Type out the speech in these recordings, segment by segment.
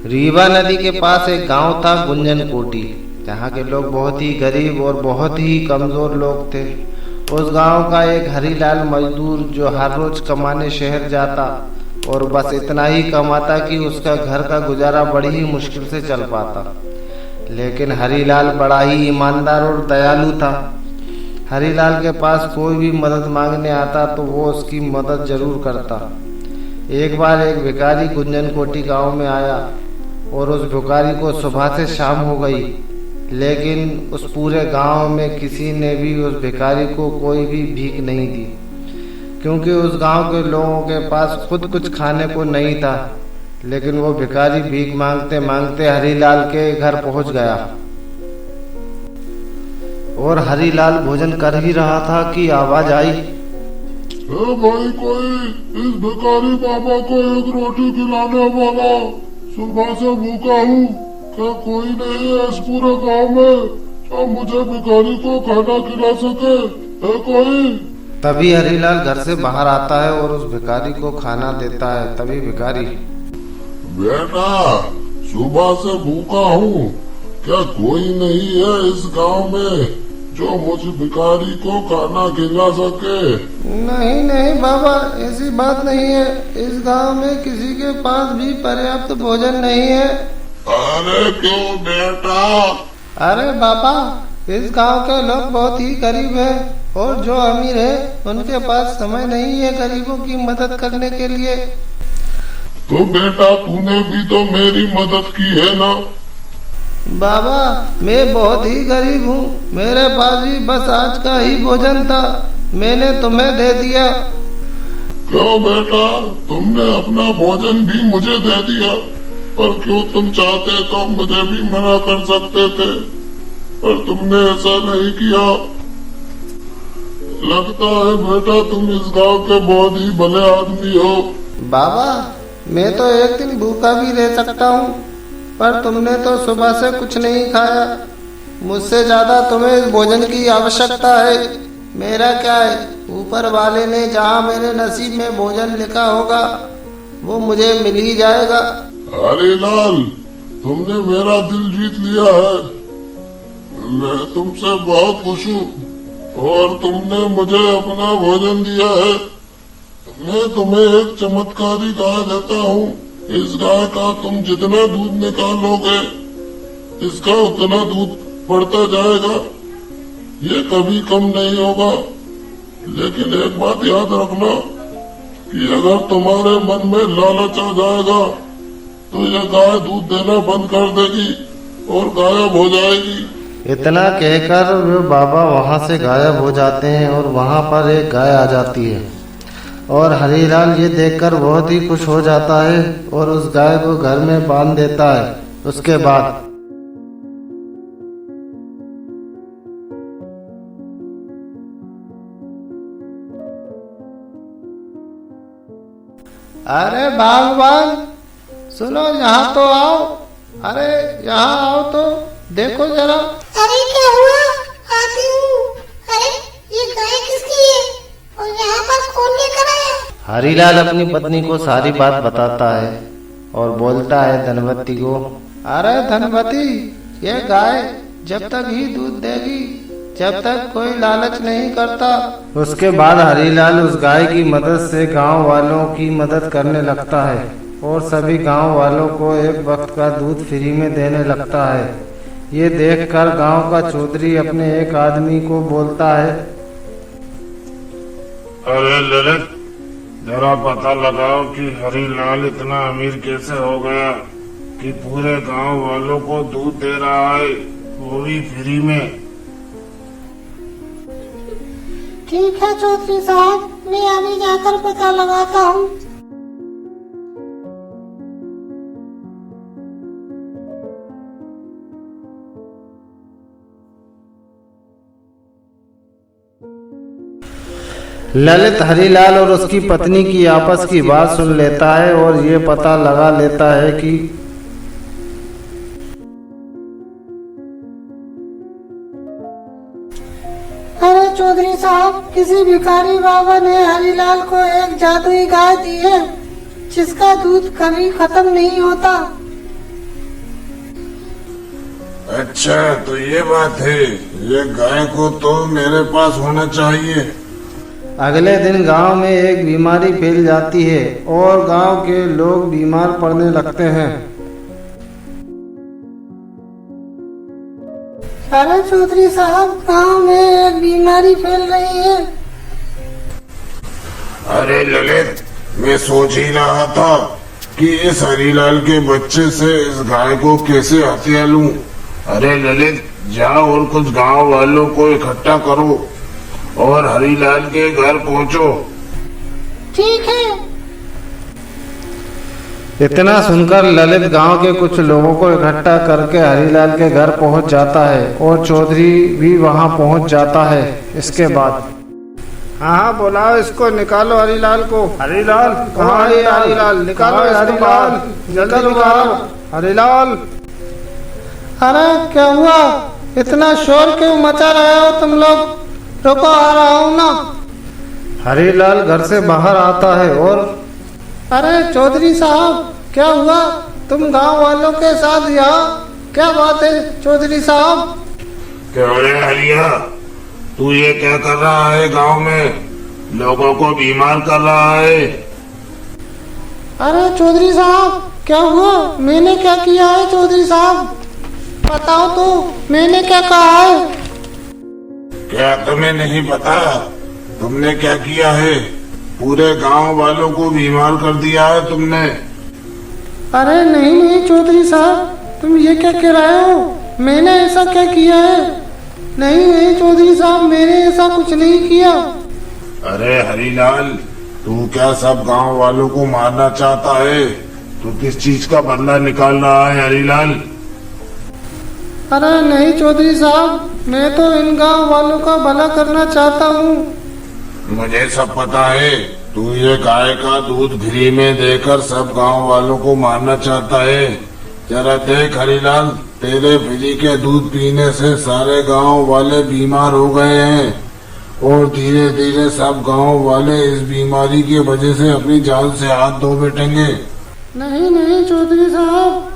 रीवा नदी के पास एक गांव था गुंजन कोटी। जहाँ के लोग बहुत ही गरीब और बहुत ही कमजोर लोग थे। उस गांव का एक हरीलाल मजदूर जो हर रोज कमाने शहर जाता और बस इतना ही कमाता कि उसका घर का गुजारा बड़ी ही मुश्किल से चल पाता। लेकिन हरीलाल बड़ा ही ईमानदार और दयालु था। हरीलाल के पास कोई भी मदद मांगने आता तो वो उसकी मदद जरूर करता। एक बार एक भिखारी गुंजन कोटी गांव में आया और उस भिखारी को सुबह से शाम हो गई, लेकिन उस पूरे गांव में किसी ने भी उस भिखारी को कोई भी भीख नहीं दी, क्योंकि उस गांव के लोगों के पास खुद कुछ खाने को नहीं था। लेकिन वो भिखारी भीख मांगते मांगते हरीलाल के घर पहुंच गया और हरीलाल भोजन कर ही रहा था कि आवाज आई, भाई कोई इस भिखारी बाबा को एक रोटी खिलाने वाला, सुबह से भूखा हूँ, क्या कोई नहीं है इस पूरे गांव में जो मुझे भिखारी को खाना खिला सके, है कोई? तभी हरीलाल घर से बाहर आता है और उस भिखारी को खाना देता है। तभी भिखारी, बेटा सुबह से भूखा हूँ, क्या कोई नहीं है इस गांव में जो मुझ भिखारी को खाना खिला सके? नहीं नहीं बाबा, ऐसी बात नहीं है। इस गांव में किसी के पास भी पर्याप्त भोजन नहीं है। अरे क्यों बेटा? अरे बाबा, इस गांव के लोग बहुत ही गरीब हैं और जो अमीर है उनके पास समय नहीं है गरीबों की मदद करने के लिए। तो बेटा तूने भी तो मेरी मदद की है ना? बाबा मैं बहुत ही गरीब हूँ, मेरे पास भी बस आज का ही भोजन था, मैंने तुम्हें दे दिया। क्यों बेटा, तुमने अपना भोजन भी मुझे दे दिया, पर क्यों तुम चाहते तो मुझे भी मना कर सकते थे, पर तुमने ऐसा नहीं किया। लगता है बेटा तुम इस गांव के बहुत ही भले आदमी हो। बाबा मैं तो एक दिन भूखा भी रह सकता हूँ, पर तुमने तो सुबह से कुछ नहीं खाया। मुझसे ज्यादा तुम्हें इस भोजन की आवश्यकता है। मेरा क्या है, ऊपर वाले ने जहाँ मेरे नसीब में भोजन लिखा होगा वो मुझे मिल ही जाएगा। हरीलाल, तुमने मेरा दिल जीत लिया है। मैं तुमसे बहुत खुश हूँ और तुमने मुझे अपना भोजन दिया है। मैं तुम्हें एक चमत्कारी गाय देता हूँ। इस गाय का तुम जितना दूध निकालोगे इसका उतना दूध बढ़ता जाएगा, ये कभी कम नहीं होगा। लेकिन एक बात याद रखना कि अगर तुम्हारे मन में लालच आ जाएगा तो यह गाय दूध देना बंद कर देगी और गायब हो जाएगी। इतना कहकर वे बाबा वहाँ से गायब हो जाते हैं और वहाँ पर एक गाय आ जाती है और हरीलाल ये देखकर बहुत ही खुश हो जाता है और उस गाय को घर में बांध देता है। उसके बाद अरे भगवान सुनो, यहाँ तो आओ। अरे यहाँ आओ तो देखो जरा। अरे क्या हुआ? आती हूँ। अरे ये गाय किसकी है और यहाँ पर कौन लेकर आया? हरीलाल अपनी पत्नी को सारी बात बताता है और बोलता है धनवती को, अरे धनवती, ये गाय जब तक ही दूध देगी जब तक कोई लालच नहीं करता। उसके बाद हरीलाल उस गाय की मदद से गांव वालों की मदद करने लगता है और सभी गांव वालों को एक वक्त का दूध फ्री में देने लगता है। ये देखकर गांव का चौधरी अपने एक आदमी को बोलता है, अरे ललित, जरा पता लगाओ कि हरीलाल इतना अमीर कैसे हो गया कि पूरे गांव वालों को दूध दे रहा है, वो भी फ्री में। ठीक है चौधरी साहब, मैं अभी जाकर पता लगाता हूँ। ललित हरीलाल और उसकी पत्नी की आपस की बात सुन लेता है और ये पता लगा लेता है कि चौधरी साहब, किसी भिखारी बाबा ने हरीलाल को एक जादुई गाय दी है जिसका दूध कभी खत्म नहीं होता। अच्छा, तो ये बात है। ये गाय को तो मेरे पास होना चाहिए। अगले दिन गांव में एक बीमारी फैल जाती है और गांव के लोग बीमार पड़ने लगते हैं। अरे चौधरी साहब, गांव में एक बीमारी फैल रही है। अरे ललित, मैं सोच ही रहा था कि इस हरीलाल के बच्चे से इस गाय को कैसे हथिया लूं। अरे ललित, जाओ और कुछ गांव वालों को इकट्ठा करो और हरीलाल के घर पहुंचो। ठीक है। इतना सुनकर ललित गांव के कुछ लोगों को इकट्ठा करके हरीलाल के घर पहुंच जाता है और चौधरी भी वहां पहुंच जाता है। इसके बाद हाँ, बुलाओ इसको, निकालो हरीलाल को। हरीलाल कहाँ है? हरीलाल निकालो, हरीलाल जल्दी निकालो हरीलाल। अरे क्या हुआ? इतना शोर क्यों मचा रहे हो तुम लोग? रुको, आ रहा हूँ ना। हरीलाल घर से बाहर आता है और अरे चौधरी साहब, क्या हुआ? तुम गांव वालों के साथ यहाँ? क्या बात है चौधरी साहब? क्या रे हरिया, तू ये क्या कर रहा है? गांव में लोगों को बीमार कर रहा है। अरे चौधरी साहब, क्या हुआ? मैंने क्या किया है चौधरी साहब? बताओ तो, मैंने क्या कहा है? क्या तुम्हें नहीं पता तुमने क्या किया है? पूरे गांव वालों को बीमार कर दिया है तुमने। अरे नहीं नहीं चौधरी साहब, तुम ये क्या कह रहे हो? मैंने ऐसा क्या किया है? नहीं नहीं चौधरी साहब, मैंने ऐसा कुछ नहीं किया। अरे हरीलाल, तू क्या सब गांव वालों को मारना चाहता है? तू किस चीज का बदला निकाल रहा है हरीलाल? अरे नहीं चौधरी साहब, मैं तो इन गांव वालों का भला करना चाहता हूँ। मुझे सब पता है, तू ये गाय का दूध फ्री में देकर सब गांव वालों को मारना चाहता है। जरा देख हरीलाल, तेरे फ्री के दूध पीने से सारे गांव वाले बीमार हो गए हैं और धीरे धीरे सब गांव वाले इस बीमारी की वजह से अपनी जान से हाथ धो बैठेंगे। नहीं नहीं चौधरी साहब,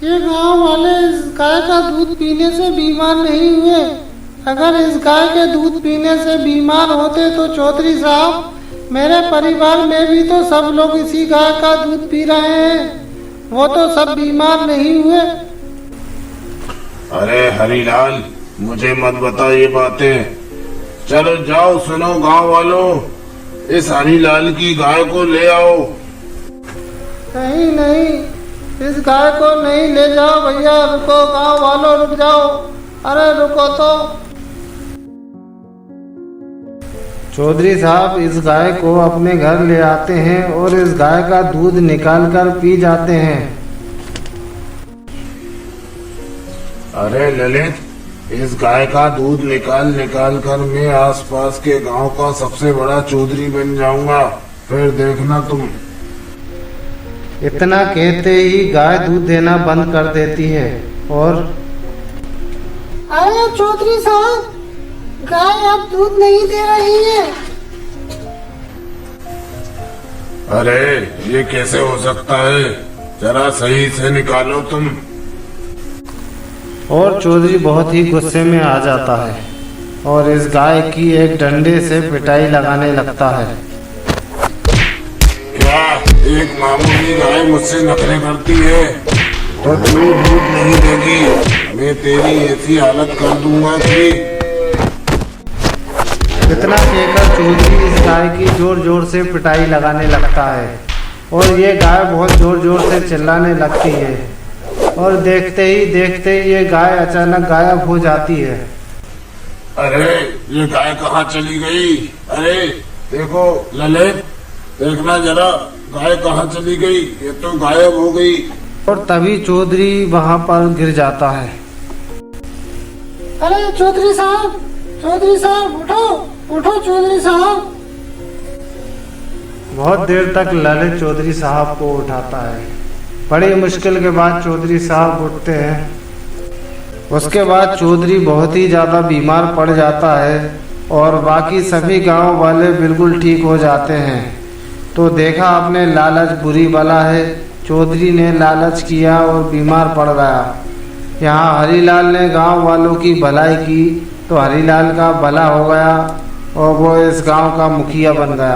ये गांव वाले इस गाय का दूध पीने से बीमार नहीं हुए। अगर इस गाय के दूध पीने से बीमार होते तो चौधरी साहब, मेरे परिवार में भी तो सब लोग इसी गाय का दूध पी रहे हैं, वो तो सब बीमार नहीं हुए। अरे हरीलाल, मुझे मत बता ये बातें। चलो जाओ, सुनो गांव वालों, इस हरीलाल की गाय को ले आओ। नहीं नहीं, इस गाय को नहीं ले जाओ भैया, रुको गांव वालों, रुक जाओ। अरे रुको तो। चौधरी साहब इस गाय को अपने घर ले आते हैं और इस गाय का दूध निकाल कर पी जाते हैं। अरे ललित, इस गाय का दूध निकाल निकाल कर मैं आसपास के गांव का सबसे बड़ा चौधरी बन जाऊंगा, फिर देखना तुम। इतना कहते ही गाय दूध देना बंद कर देती है और अरे चौधरी साहब, गाय अब दूध नहीं दे रही है। अरे ये कैसे हो सकता है? जरा सही से निकालो तुम। और चौधरी बहुत ही गुस्से में आ जाता है और इस गाय की एक डंडे से पिटाई लगाने लगता है। क्या एक मामूली गाय मुझसे नखरे करती है तो तू दूध नहीं देगी? मैं तेरी ऐसी हालत कर दूंगा कि। इतना कहकर चौधरी इस गाय की जोर जोर से पिटाई लगाने लगता है और ये गाय बहुत जोर जोर से चिल्लाने लगती है और देखते ही ये गाय अचानक गायब हो जाती है। अरे ये गाय कहाँ चली गई? अरे देखो ललित, देखना जरा गाय कहाँ चली गई? ये तो गायब हो गई। और तभी चौधरी वहां पर गिर जाता है। अरे चौधरी साहब, उठो उठो चौधरी साहब। बहुत देर तक ललित चौधरी साहब को उठाता है। बड़ी मुश्किल के बाद चौधरी साहब उठते हैं। उसके बाद चौधरी बहुत ही ज्यादा बीमार पड़ जाता है और बाकी सभी गांव वाले बिल्कुल ठीक हो जाते हैं। तो देखा आपने, लालच बुरी बला है। चौधरी ने लालच किया और बीमार पड़ गया। यहाँ हरीलाल ने गांव वालों की भलाई की तो हरीलाल का भला हो गया और वो इस गांव का मुखिया बन गया।